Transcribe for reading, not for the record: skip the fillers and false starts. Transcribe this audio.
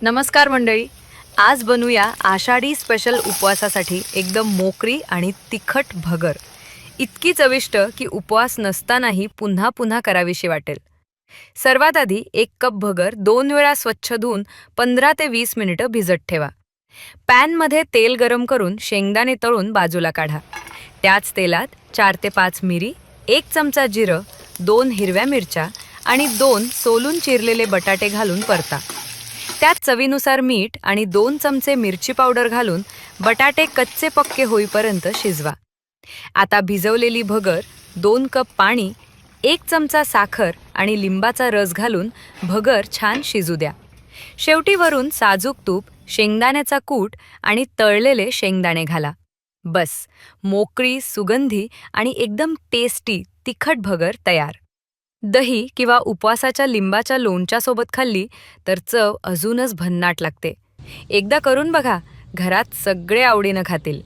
नमस्कार मंडळी. आज बनवूया आषाढी स्पेशल उपवासासाठी एकदम मोकळी आणि तिखट भगर. इतकी चविष्ट की उपवास नसतानाही पुन्हा पुन्हा करावीशी वाटेल. सर्वात आधी 1 कप भगर 2 वेळा स्वच्छ धुवून 15 ते 20 मिनिटं भिजत ठेवा. पॅनमध्ये तेल गरम करून शेंगदाणे तळून बाजूला काढा. त्याच तेलात 4 ते 5 मिरी, 1 चमचा जिरं, 2 हिरव्या मिरच्या आणि 2 सोलून चिरलेले बटाटे घालून परता. त्यात चवीनुसार मीठ आणि 2 चमचे मिरची पावडर घालून बटाटे कच्चे पक्के होईपर्यंत शिजवा. आता भिजवलेली भगर, 2 कप पाणी, 1 चमचा साखर आणि लिंबाचा रस घालून भगर छान शिजू द्या. शेवटी वरून साजूक तूप, शेंगदाण्याचा कूट आणि तळलेले शेंगदाणे घाला. बस, मोकळी, सुगंधी आणि एकदम टेस्टी तिखट भगर तयार. दही किंवा उपवासाच्या लिंबाच्या लोणच्यासोबत खाल्ली तर चव अजूनच भन्नाट लागते. एकदा करून बघा, घरात सगळे आवडीनं खातील.